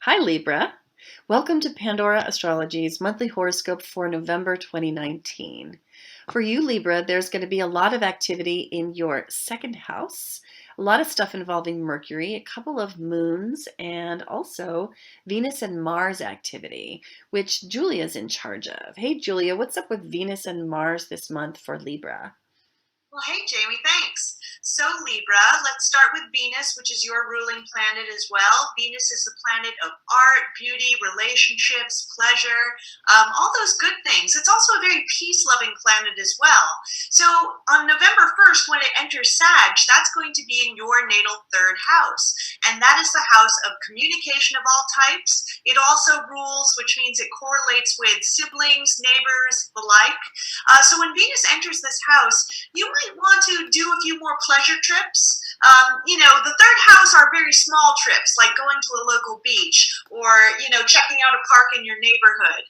Hi Libra. Welcome to Pandora Astrology's monthly horoscope for November 2019. For you Libra, there's going to be a lot of activity in your second house, a lot of stuff involving Mercury, a couple of moons, and also Venus and Mars activity, which Julia's in charge of. Hey Julia, what's up with Venus and Mars this month for Libra? Well, hey, Jamie, thanks. So, Libra, let's start with Venus, which is your ruling planet as well. Venus is the planet of art, beauty, relationships, pleasure, all those good things. It's also a very peace loving planet as well. So, on November 1st, when it enters Sag, that's going to be in your natal third house. And that is the house of communication of all types. It also rules, which means it correlates with siblings, neighbors, the like. So, when Venus enters this house, you might want to do a few more pleasure trips. The third house are very small trips, like going to a local beach or, checking out a park in your neighborhood.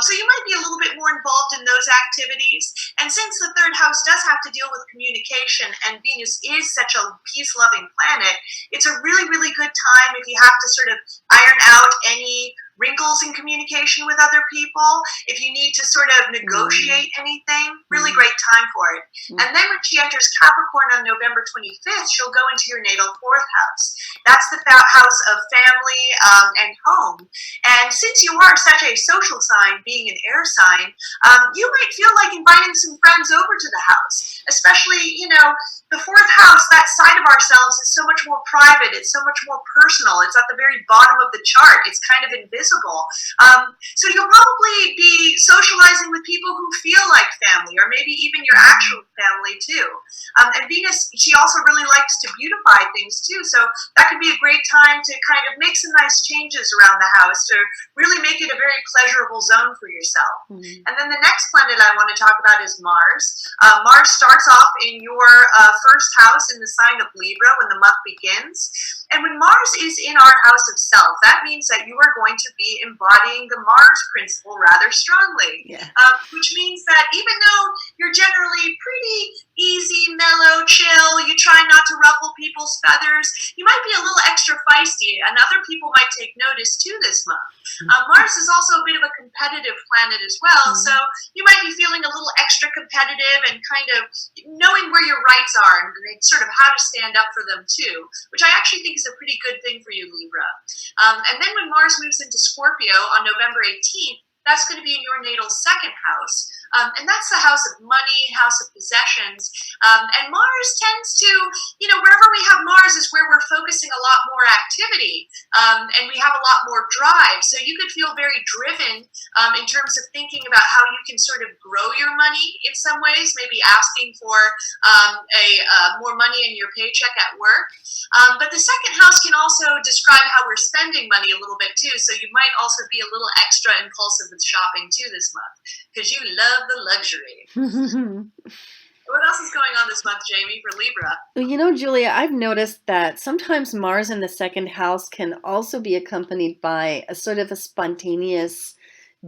So you might be a little bit more involved in those activities. And since the third house does have to deal with communication and Venus is such a peace-loving planet, it's a really, really good time if you have to sort of iron out any wrinkles in communication with other people, if you need to sort of negotiate anything, really great time for it. And then when she enters Capricorn on November 25th, she'll go into your natal fourth house. That's the house of family and home. And since you are such a social sign, being an air sign, you might feel like inviting some friends over to the house, especially, the fourth house, that side of ourselves is so much more private. It's so much more personal. It's at the very bottom of the chart. It's kind of invisible. So you'll probably be socializing with people who feel like family, or maybe even your actual family too. And Venus, she also really likes to beautify things too. So that could be a great time to kind of make some nice changes around the house to really make it a very pleasurable zone for yourself. And then the next planet I want to talk about is Mars. Mars starts off in your first house in the sign of Libra when the month begins. And when Mars is in our house of self, that means that you are going to be embodying the Mars principle rather strongly. Which means that even though you're generally pretty easy, mellow, chill, you try not to ruffle people's feathers, you might be a little extra feisty, and other people might take notice too this month. Mars is also a bit of a competitive planet as well, so you might be feeling a little extra competitive and kind of knowing where your rights are and sort of how to stand up for them too, which I actually think is a pretty good thing for you, Libra. And then when Mars moves into Scorpio on November 18th, that's going to be in your natal second house. And that's the house of money, house of possessions. And Mars tends to, wherever we have Mars is where we're focusing a lot more activity. And we have a lot more drive. So you could feel very driven in terms of thinking about how you can sort of grow your money in some ways, maybe asking for more money in your paycheck at work. But the second house can also describe how we're spending money a little bit too. So you might also be a little extra impulsive with shopping too this month because you love the luxury. What else is going on this month, Jamie, for Libra? Well, Julia, I've noticed that sometimes Mars in the second house can also be accompanied by a sort of a spontaneous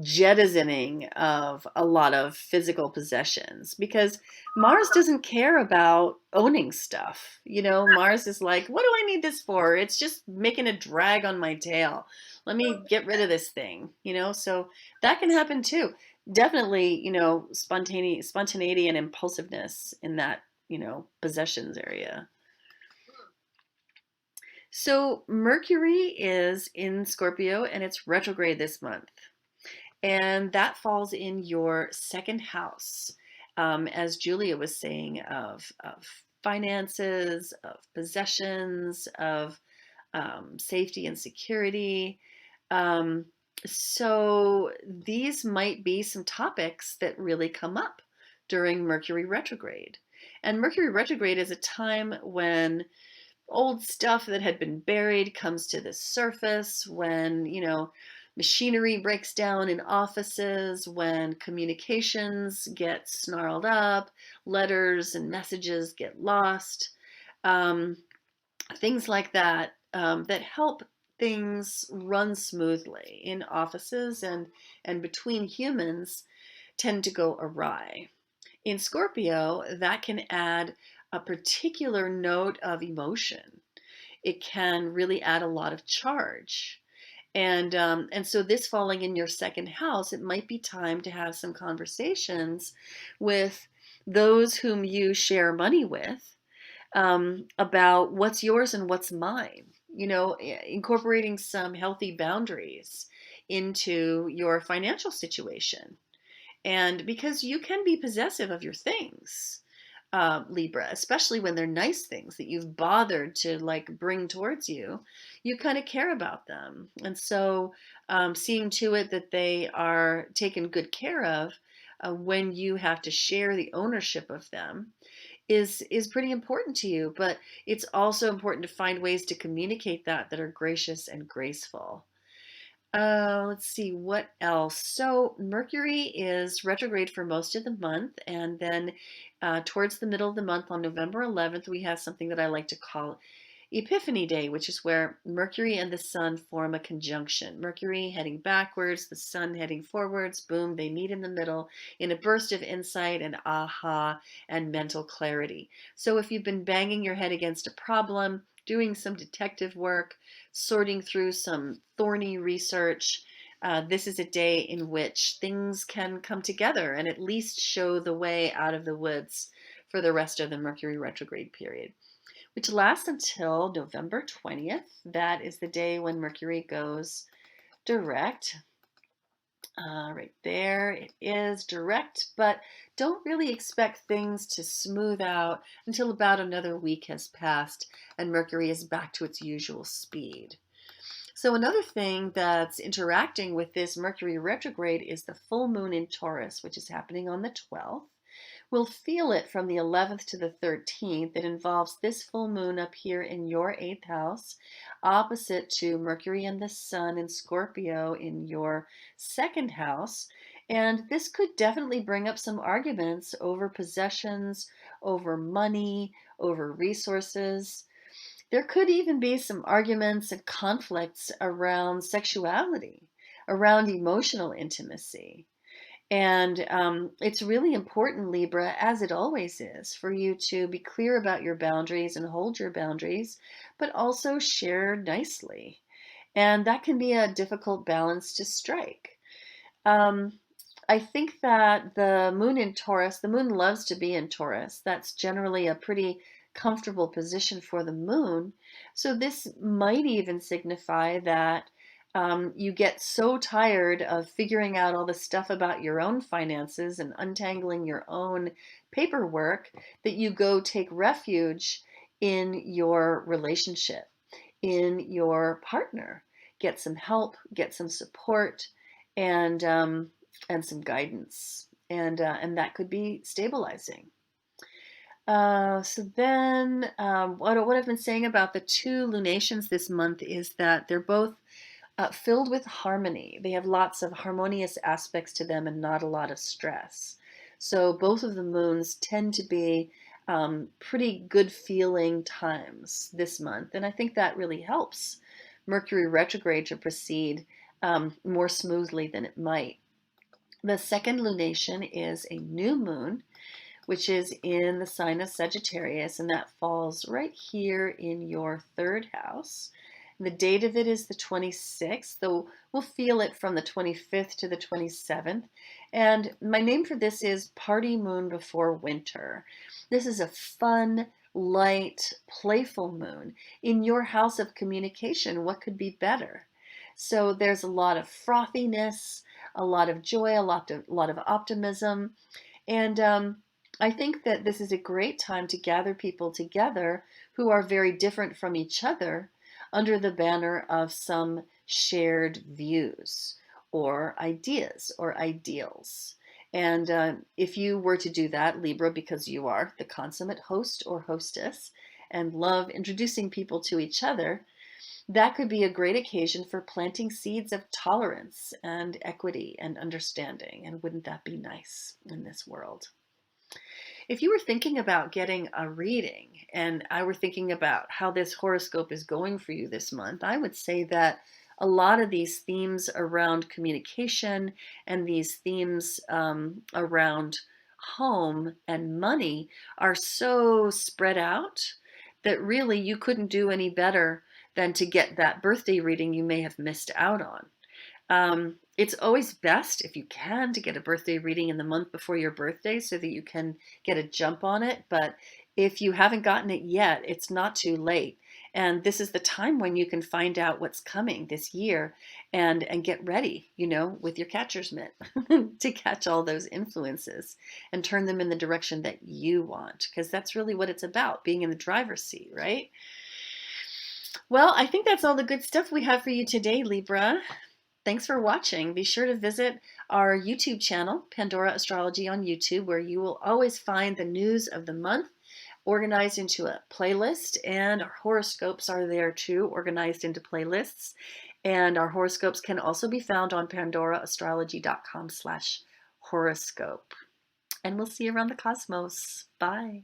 jettisoning of a lot of physical possessions because Mars doesn't care about owning stuff. Mars is like, what do I need this for? It's just making a drag on my tail. Let me get rid of this thing, so that can happen too. Definitely, spontaneity and impulsiveness in that, possessions area. So Mercury is in Scorpio and it's retrograde this month. And that falls in your second house, as Julia was saying, of finances, of possessions, of safety and security. So these might be some topics that really come up during Mercury retrograde. And Mercury retrograde is a time when old stuff that had been buried comes to the surface, when, machinery breaks down in offices, when communications get snarled up, letters and messages get lost, things like that, that help things run smoothly in offices and between humans tend to go awry. In Scorpio, that can add a particular note of emotion. It can really add a lot of charge. And so this falling in your second house, it might be time to have some conversations with those whom you share money with, about what's yours and what's mine. Incorporating some healthy boundaries into your financial situation. And because you can be possessive of your things, Libra, especially when they're nice things that you've bothered to like bring towards you, you kind of care about them. And so, seeing to it that they are taken good care of, when you have to share the ownership of them is pretty important to you. But it's also important to find ways to communicate that are gracious and graceful. Let's see what else. So Mercury is retrograde for most of the month, and then towards the middle of the month on November 11th, we have something that I like to call Epiphany Day, which is where Mercury and the Sun form a conjunction. Mercury heading backwards, the Sun heading forwards. Boom, they meet in the middle in a burst of insight and aha and mental clarity. So if you've been banging your head against a problem, doing some detective work, sorting through some thorny research, this is a day in which things can come together and at least show the way out of the woods for the rest of the Mercury retrograde period, which lasts until November 20th. That is the day when Mercury goes direct. Right there, it is direct, but don't really expect things to smooth out until about another week has passed and Mercury is back to its usual speed. So another thing that's interacting with this Mercury retrograde is the full moon in Taurus, which is happening on the 12th. We'll feel it from the 11th to the 13th. It involves this full moon up here in your 8th house, opposite to Mercury and the Sun in Scorpio in your 2nd house. And this could definitely bring up some arguments over possessions, over money, over resources. There could even be some arguments and conflicts around sexuality, around emotional intimacy. And it's really important, Libra, as it always is, for you to be clear about your boundaries and hold your boundaries, but also share nicely. And that can be a difficult balance to strike. Um, I think that the moon in Taurus, the moon loves to be in Taurus. That's generally a pretty comfortable position for the moon. So this might even signify that you get so tired of figuring out all the stuff about your own finances and untangling your own paperwork that you go take refuge in your relationship, in your partner. Get some help, get some support, and some guidance, and that could be stabilizing. So then, what I've been saying about the two lunations this month is that they're both filled with harmony. They have lots of harmonious aspects to them and not a lot of stress. So both of the moons tend to be pretty good feeling times this month, and I think that really helps Mercury retrograde to proceed more smoothly than it might. The second lunation is a new moon, which is in the sign of Sagittarius, and that falls right here in your 3rd house. The date of it is the 26th, though we'll feel it from the 25th to the 27th. And my name for this is Party Moon Before Winter. This is a fun, light, playful moon. In your house of communication, what could be better? So there's a lot of frothiness, a lot of joy, a lot of optimism. And I think that this is a great time to gather people together who are very different from each other under the banner of some shared views or ideas or ideals. And if you were to do that, Libra, because you are the consummate host or hostess and love introducing people to each other, that could be a great occasion for planting seeds of tolerance and equity and understanding. And wouldn't that be nice in this world? If you were thinking about getting a reading and I were thinking about how this horoscope is going for you this month, I would say that a lot of these themes around communication and these themes around home and money are so spread out that really you couldn't do any better than to get that birthday reading you may have missed out on. It's always best, if you can, to get a birthday reading in the month before your birthday so that you can get a jump on it. But if you haven't gotten it yet, it's not too late. And this is the time when you can find out what's coming this year and get ready, with your catcher's mitt to catch all those influences and turn them in the direction that you want, because that's really what it's about, being in the driver's seat, right? Well, I think that's all the good stuff we have for you today, Libra. Thanks for watching. Be sure to visit our YouTube channel, Pandora Astrology on YouTube, where you will always find the news of the month organized into a playlist, and our horoscopes are there too, organized into playlists. And our horoscopes can also be found on pandoraastrology.com/horoscope. And we'll see you around the cosmos. Bye.